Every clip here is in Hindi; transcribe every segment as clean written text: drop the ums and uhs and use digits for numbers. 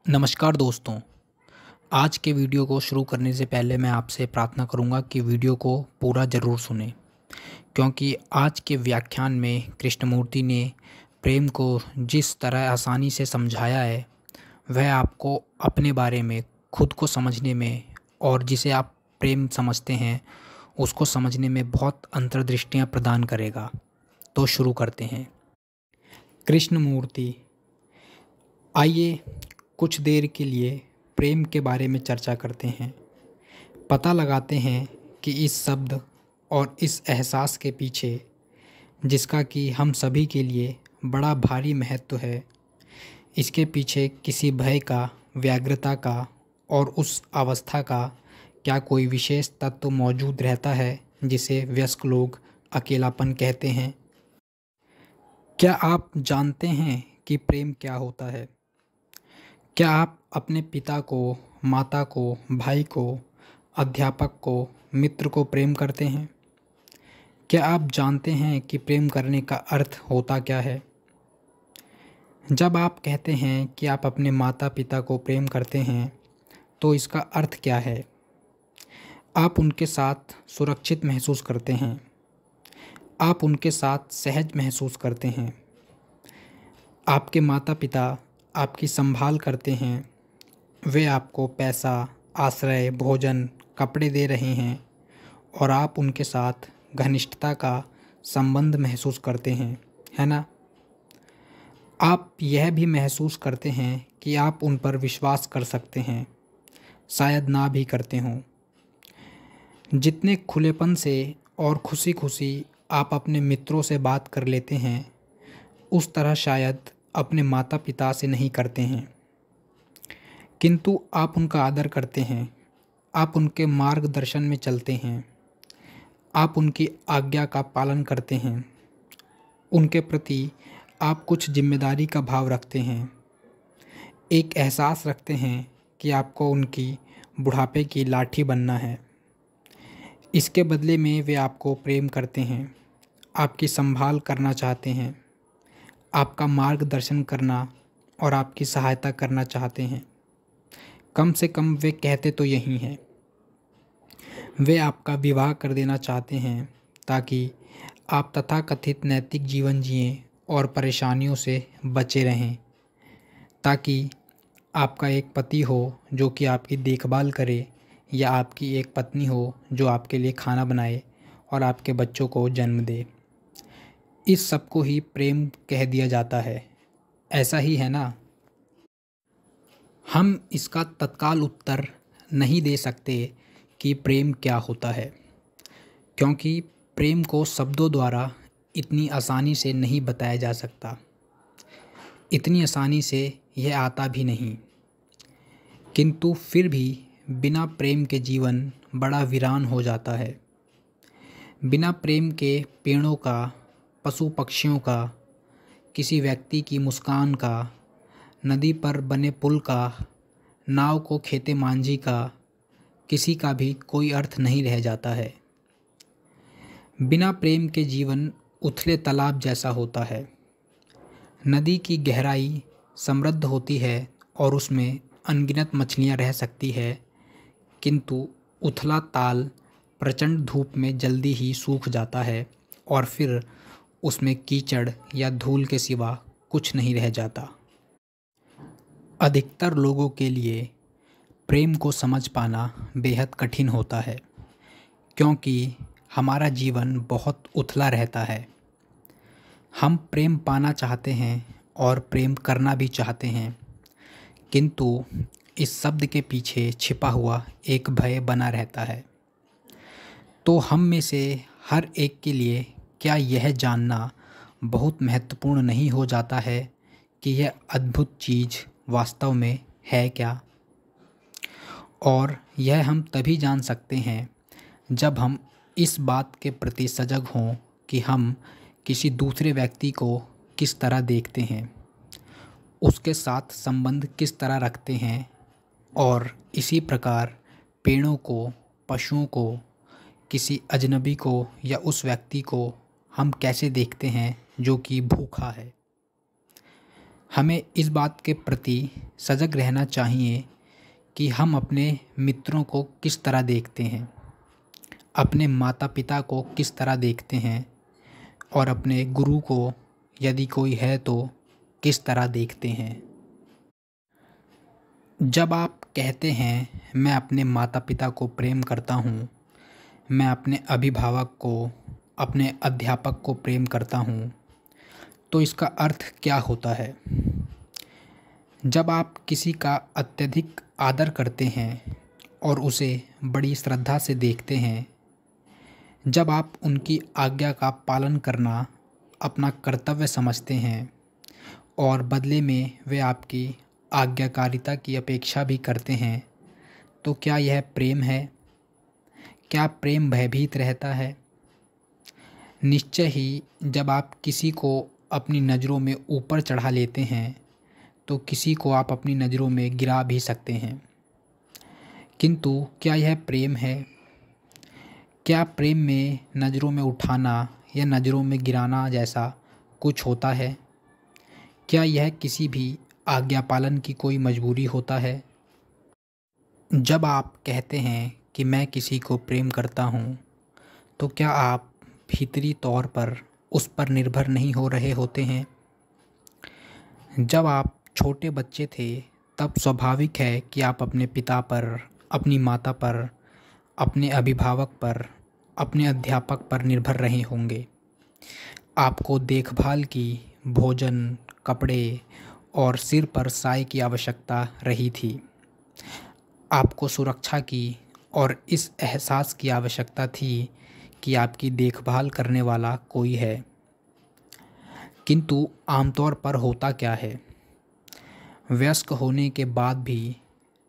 नमस्कार दोस्तों। आज के वीडियो को शुरू करने से पहले मैं आपसे प्रार्थना करूंगा कि वीडियो को पूरा ज़रूर सुनें, क्योंकि आज के व्याख्यान में कृष्णमूर्ति ने प्रेम को जिस तरह आसानी से समझाया है, वह आपको अपने बारे में खुद को समझने में और जिसे आप प्रेम समझते हैं उसको समझने में बहुत अंतर्दृष्टियाँ प्रदान करेगा। तो शुरू करते हैं। कृष्णमूर्ति, आइए कुछ देर के लिए प्रेम के बारे में चर्चा करते हैं। पता लगाते हैं कि इस शब्द और इस एहसास के पीछे, जिसका कि हम सभी के लिए बड़ा भारी महत्व है, इसके पीछे किसी भय का, व्यग्रता का और उस अवस्था का क्या कोई विशेष तत्व मौजूद रहता है जिसे वयस्क लोग अकेलापन कहते हैं। क्या आप जानते हैं कि प्रेम क्या होता है? क्या आप अपने पिता को, माता को, भाई को, अध्यापक को, मित्र को प्रेम करते हैं? क्या आप जानते हैं कि प्रेम करने का अर्थ होता क्या है? जब आप कहते हैं कि आप अपने माता पिता को प्रेम करते हैं, तो इसका अर्थ क्या है? आप उनके साथ सुरक्षित महसूस करते हैं। आप उनके साथ सहज महसूस करते हैं। आपके माता पिता आपकी संभाल करते हैं। वे आपको पैसा, आश्रय, भोजन, कपड़े दे रहे हैं और आप उनके साथ घनिष्ठता का संबंध महसूस करते हैं, है ना? आप यह भी महसूस करते हैं कि आप उन पर विश्वास कर सकते हैं, शायद ना भी करते हों। जितने खुलेपन से और खुशी खुशी आप अपने मित्रों से बात कर लेते हैं, उस तरह शायद अपने माता पिता से नहीं करते हैं। किंतु आप उनका आदर करते हैं, आप उनके मार्गदर्शन में चलते हैं, आप उनकी आज्ञा का पालन करते हैं, उनके प्रति आप कुछ जिम्मेदारी का भाव रखते हैं, एक एहसास रखते हैं कि आपको उनकी बुढ़ापे की लाठी बनना है। इसके बदले में वे आपको प्रेम करते हैं, आपकी संभाल करना चाहते हैं, आपका मार्गदर्शन करना और आपकी सहायता करना चाहते हैं। कम से कम वे कहते तो यही हैं। वे आपका विवाह कर देना चाहते हैं ताकि आप तथाकथित नैतिक जीवन जिएं और परेशानियों से बचे रहें, ताकि आपका एक पति हो जो कि आपकी देखभाल करे, या आपकी एक पत्नी हो जो आपके लिए खाना बनाए और आपके बच्चों को जन्म दे। इस सब को ही प्रेम कह दिया जाता है। ऐसा ही है ना? हम इसका तत्काल उत्तर नहीं दे सकते कि प्रेम क्या होता है, क्योंकि प्रेम को शब्दों द्वारा इतनी आसानी से नहीं बताया जा सकता। इतनी आसानी से यह आता भी नहीं। किंतु फिर भी बिना प्रेम के जीवन बड़ा वीरान हो जाता है। बिना प्रेम के पेड़ों का, पशु पक्षियों का, किसी व्यक्ति की मुस्कान का, नदी पर बने पुल का, नाव को खेते मांझी का, किसी का भी कोई अर्थ नहीं रह जाता है। बिना प्रेम के जीवन उथले तालाब जैसा होता है। नदी की गहराई समृद्ध होती है और उसमें अनगिनत मछलियाँ रह सकती है, किंतु उथला ताल प्रचंड धूप में जल्दी ही सूख जाता है और फिर उसमें कीचड़ या धूल के सिवा कुछ नहीं रह जाता। अधिकतर लोगों के लिए प्रेम को समझ पाना बेहद कठिन होता है, क्योंकि हमारा जीवन बहुत उथला रहता है। हम प्रेम पाना चाहते हैं और प्रेम करना भी चाहते हैं, किंतु इस शब्द के पीछे छिपा हुआ एक भय बना रहता है। तो हम में से हर एक के लिए क्या यह जानना बहुत महत्वपूर्ण नहीं हो जाता है कि यह अद्भुत चीज़ वास्तव में है क्या? और यह हम तभी जान सकते हैं जब हम इस बात के प्रति सजग हों कि हम किसी दूसरे व्यक्ति को किस तरह देखते हैं, उसके साथ संबंध किस तरह रखते हैं, और इसी प्रकार पेड़ों को, पशुओं को, किसी अजनबी को या उस व्यक्ति को हम कैसे देखते हैं जो कि भूखा है। हमें इस बात के प्रति सजग रहना चाहिए कि हम अपने मित्रों को किस तरह देखते हैं, अपने माता पिता को किस तरह देखते हैं और अपने गुरु को, यदि कोई है तो, किस तरह देखते हैं। जब आप कहते हैं मैं अपने माता पिता को प्रेम करता हूँ, मैं अपने अभिभावक को, अपने अध्यापक को प्रेम करता हूँ, तो इसका अर्थ क्या होता है? जब आप किसी का अत्यधिक आदर करते हैं और उसे बड़ी श्रद्धा से देखते हैं, जब आप उनकी आज्ञा का पालन करना अपना कर्तव्य समझते हैं और बदले में वे आपकी आज्ञाकारिता की अपेक्षा भी करते हैं, तो क्या यह प्रेम है? क्या प्रेम भयभीत रहता है? निश्चय ही जब आप किसी को अपनी नज़रों में ऊपर चढ़ा लेते हैं तो किसी को आप अपनी नज़रों में गिरा भी सकते हैं। किंतु क्या यह प्रेम है? क्या प्रेम में नज़रों में उठाना या नज़रों में गिराना जैसा कुछ होता है? क्या यह किसी भी आज्ञा पालन की कोई मजबूरी होता है? जब आप कहते हैं कि मैं किसी को प्रेम करता हूँ, तो क्या आप भीतरी तौर पर उस पर निर्भर नहीं हो रहे होते हैं? जब आप छोटे बच्चे थे तब स्वाभाविक है कि आप अपने पिता पर, अपनी माता पर, अपने अभिभावक पर, अपने अध्यापक पर निर्भर रहे होंगे। आपको देखभाल की, भोजन, कपड़े और सिर पर साए की आवश्यकता रही थी। आपको सुरक्षा की और इस एहसास की आवश्यकता थी कि आपकी देखभाल करने वाला कोई है। किंतु आमतौर पर होता क्या है? वयस्क होने के बाद भी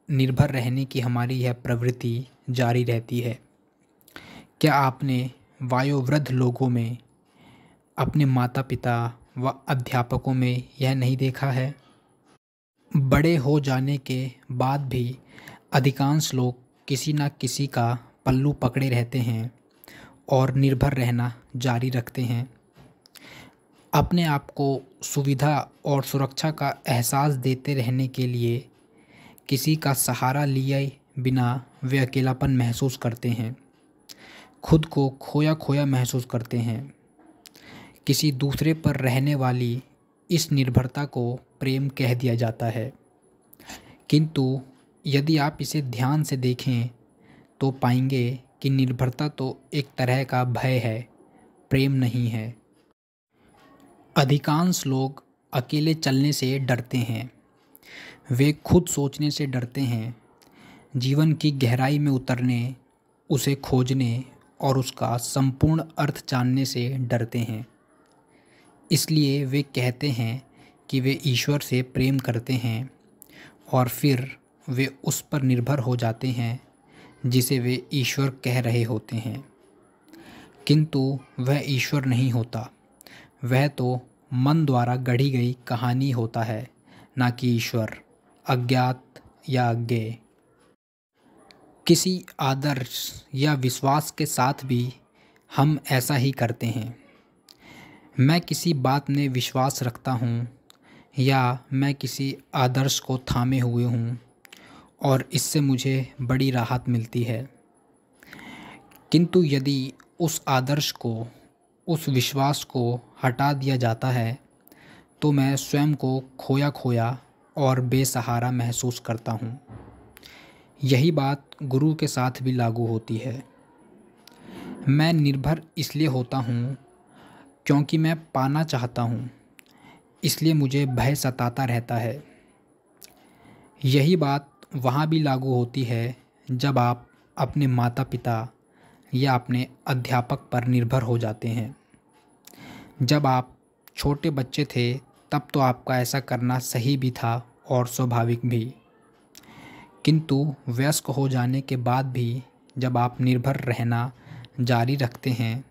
निर्भर रहने की हमारी यह प्रवृत्ति जारी रहती है। क्या आपने वयोवृद्ध लोगों में, अपने माता पिता व अध्यापकों में यह नहीं देखा है? बड़े हो जाने के बाद भी अधिकांश लोग किसी न किसी का पल्लू पकड़े रहते हैं और निर्भर रहना जारी रखते हैं। अपने आप को सुविधा और सुरक्षा का एहसास देते रहने के लिए किसी का सहारा लिए बिना वे अकेलापन महसूस करते हैं, खुद को खोया खोया महसूस करते हैं। किसी दूसरे पर रहने वाली इस निर्भरता को प्रेम कह दिया जाता है। किंतु यदि आप इसे ध्यान से देखें तो पाएंगे कि निर्भरता तो एक तरह का भय है, प्रेम नहीं है। अधिकांश लोग अकेले चलने से डरते हैं, वे खुद सोचने से डरते हैं, जीवन की गहराई में उतरने, उसे खोजने और उसका संपूर्ण अर्थ जानने से डरते हैं। इसलिए वे कहते हैं कि वे ईश्वर से प्रेम करते हैं और फिर वे उस पर निर्भर हो जाते हैं जिसे वे ईश्वर कह रहे होते हैं। किंतु वह ईश्वर नहीं होता, वह तो मन द्वारा गढ़ी गई कहानी होता है, ना कि ईश्वर, अज्ञात या अज्ञेय। किसी आदर्श या विश्वास के साथ भी हम ऐसा ही करते हैं। मैं किसी बात में विश्वास रखता हूँ या मैं किसी आदर्श को थामे हुए हूँ और इससे मुझे बड़ी राहत मिलती है। किंतु यदि उस आदर्श को, उस विश्वास को हटा दिया जाता है तो मैं स्वयं को खोया खोया और बेसहारा महसूस करता हूँ। यही बात गुरु के साथ भी लागू होती है। मैं निर्भर इसलिए होता हूँ क्योंकि मैं पाना चाहता हूँ, इसलिए मुझे भय सताता रहता है। यही बात वहाँ भी लागू होती है जब आप अपने माता पिता या अपने अध्यापक पर निर्भर हो जाते हैं। जब आप छोटे बच्चे थे तब तो आपका ऐसा करना सही भी था और स्वाभाविक भी। किंतु वयस्क हो जाने के बाद भी जब आप निर्भर रहना जारी रखते हैं,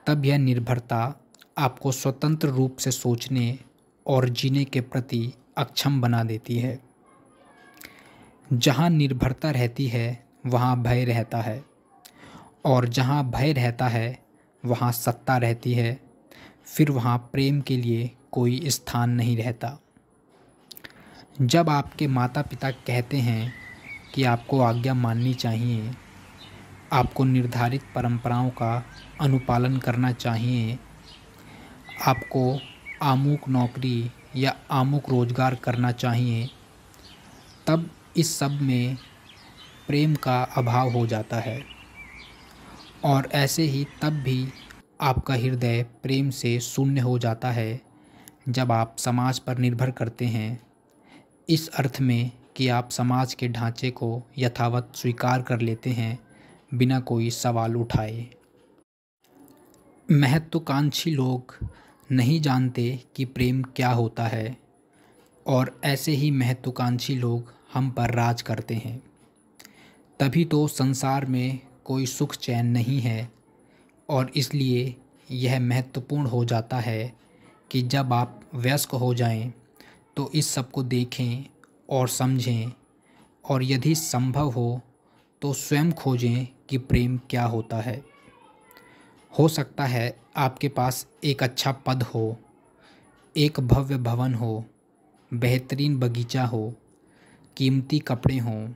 तब यह निर्भरता आपको स्वतंत्र रूप से सोचने और जीने के प्रति अक्षम बना देती है। जहाँ निर्भरता रहती है वहाँ भय रहता है और जहाँ भय रहता है वहाँ सत्ता रहती है, फिर वहाँ प्रेम के लिए कोई स्थान नहीं रहता। जब आपके माता पिता कहते हैं कि आपको आज्ञा माननी चाहिए, आपको निर्धारित परंपराओं का अनुपालन करना चाहिए, आपको आमुक नौकरी या आमुक रोजगार करना चाहिए, तब इस सब में प्रेम का अभाव हो जाता है। और ऐसे ही तब भी आपका हृदय प्रेम से शून्य हो जाता है जब आप समाज पर निर्भर करते हैं, इस अर्थ में कि आप समाज के ढांचे को यथावत स्वीकार कर लेते हैं बिना कोई सवाल उठाए। महत्वाकांक्षी लोग नहीं जानते कि प्रेम क्या होता है, और ऐसे ही महत्वाकांक्षी लोग हम पर राज करते हैं। तभी तो संसार में कोई सुख चैन नहीं है, और इसलिए यह महत्वपूर्ण हो जाता है कि जब आप वयस्क हो जाएं तो इस सब को देखें और समझें, और यदि संभव हो तो स्वयं खोजें कि प्रेम क्या होता है। हो सकता है आपके पास एक अच्छा पद हो, एक भव्य भवन हो, बेहतरीन बगीचा हो, कीमती कपड़े हों,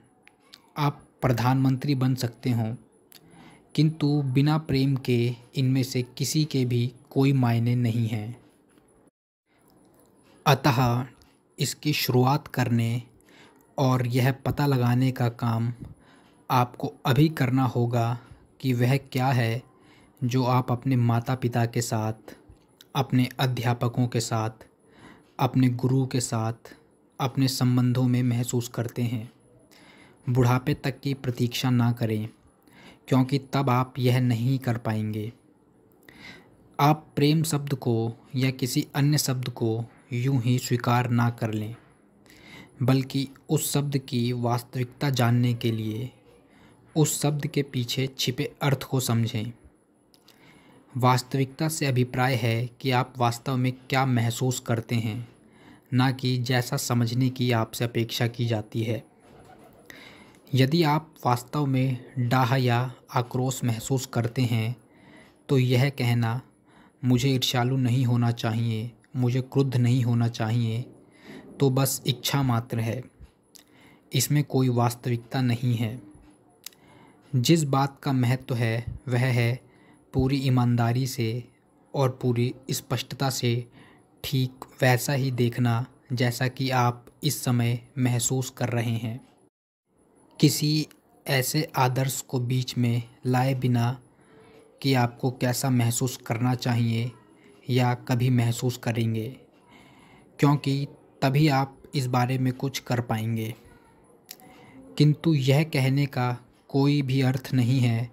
आप प्रधानमंत्री बन सकते हों, किंतु बिना प्रेम के इनमें से किसी के भी कोई मायने नहीं हैं। अतः इसकी शुरुआत करने और यह पता लगाने का काम आपको अभी करना होगा कि वह क्या है जो आप अपने माता पिता के साथ, अपने अध्यापकों के साथ, अपने गुरु के साथ, अपने संबंधों में महसूस करते हैं। बुढ़ापे तक की प्रतीक्षा ना करें, क्योंकि तब आप यह नहीं कर पाएंगे। आप प्रेम शब्द को या किसी अन्य शब्द को यूं ही स्वीकार ना कर लें, बल्कि उस शब्द की वास्तविकता जानने के लिए उस शब्द के पीछे छिपे अर्थ को समझें। वास्तविकता से अभिप्राय है कि आप वास्तव में क्या महसूस करते हैं, ना कि जैसा समझने की आपसे अपेक्षा की जाती है। यदि आप वास्तव में डाह या आक्रोश महसूस करते हैं तो यह कहना मुझे ईर्ष्यालु नहीं होना चाहिए, मुझे क्रुद्ध नहीं होना चाहिए, तो बस इच्छा मात्र है। इसमें कोई वास्तविकता नहीं है। जिस बात का महत्व है वह है पूरी ईमानदारी से और पूरी स्पष्टता से ठीक वैसा ही देखना जैसा कि आप इस समय महसूस कर रहे हैं। किसी ऐसे आदर्श को बीच में लाए बिना कि आपको कैसा महसूस करना चाहिए या कभी महसूस करेंगे, क्योंकि तभी आप इस बारे में कुछ कर पाएंगे। किंतु यह कहने का कोई भी अर्थ नहीं है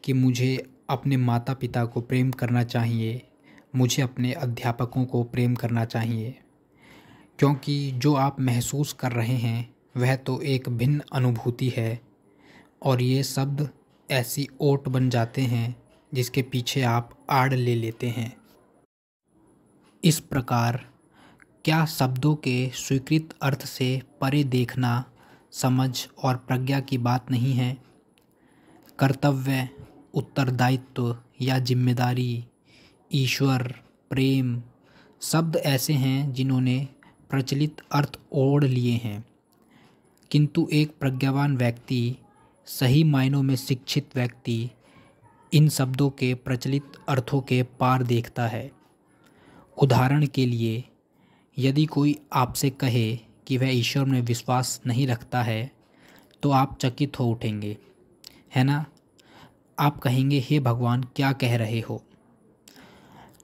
कि मुझे अपने माता पिता को प्रेम करना चाहिए, मुझे अपने अध्यापकों को प्रेम करना चाहिए, क्योंकि जो आप महसूस कर रहे हैं वह तो एक भिन्न अनुभूति है, और ये शब्द ऐसी ओट बन जाते हैं जिसके पीछे आप आड़ ले लेते हैं। इस प्रकार क्या शब्दों के स्वीकृत अर्थ से परे देखना समझ और प्रज्ञा की बात नहीं है? कर्तव्य, उत्तरदायित्व या जिम्मेदारी, ईश्वर, प्रेम शब्द ऐसे हैं जिन्होंने प्रचलित अर्थ ओढ़ लिए हैं, किंतु एक प्रज्ञावान व्यक्ति, सही मायनों में शिक्षित व्यक्ति इन शब्दों के प्रचलित अर्थों के पार देखता है। उदाहरण के लिए, यदि कोई आपसे कहे कि वह ईश्वर में विश्वास नहीं रखता है तो आप चकित हो उठेंगे, है ना? आप कहेंगे, हे भगवान, क्या कह रहे हो?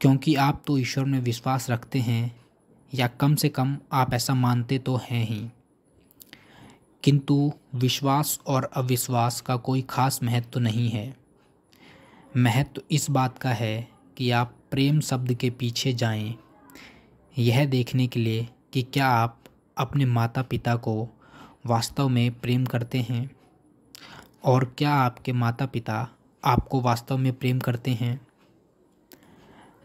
क्योंकि आप तो ईश्वर में विश्वास रखते हैं, या कम से कम आप ऐसा मानते तो हैं ही। किंतु विश्वास और अविश्वास का कोई खास महत्व नहीं है। महत्व इस बात का है कि आप प्रेम शब्द के पीछे जाएं, यह देखने के लिए कि क्या आप अपने माता पिता को वास्तव में प्रेम करते हैं, और क्या आपके माता पिता आपको वास्तव में प्रेम करते हैं।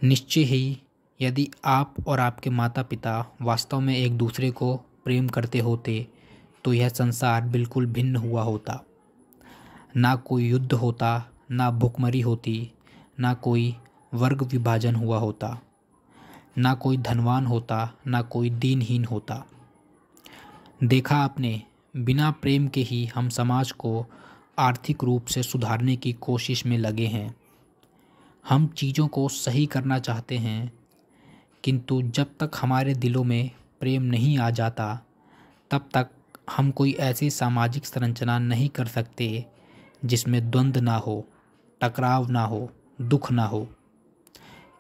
निश्चय ही यदि आप और आपके माता पिता वास्तव में एक दूसरे को प्रेम करते होते तो यह संसार बिल्कुल भिन्न हुआ होता। ना कोई युद्ध होता, ना भुखमरी होती, ना कोई वर्ग विभाजन हुआ होता, ना कोई धनवान होता, ना कोई दीनहीन होता। देखा आपने, बिना प्रेम के ही हम समाज को आर्थिक रूप से सुधारने की कोशिश में लगे हैं। हम चीज़ों को सही करना चाहते हैं, किंतु जब तक हमारे दिलों में प्रेम नहीं आ जाता, तब तक हम कोई ऐसी सामाजिक संरचना नहीं कर सकते जिसमें द्वंद्व ना हो, टकराव ना हो, दुख ना हो।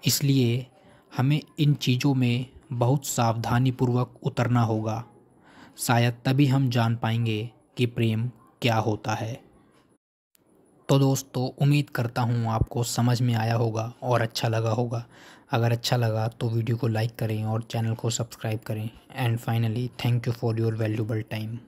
इसलिए हमें इन चीज़ों में बहुत सावधानीपूर्वक उतरना होगा। शायद तभी हम जान पाएंगे कि प्रेम क्या होता है। तो दोस्तों, उम्मीद करता हूँ आपको समझ में आया होगा और अच्छा लगा होगा। अगर अच्छा लगा तो वीडियो को लाइक करें और चैनल को सब्सक्राइब करें। And finally, thank you for your valuable time.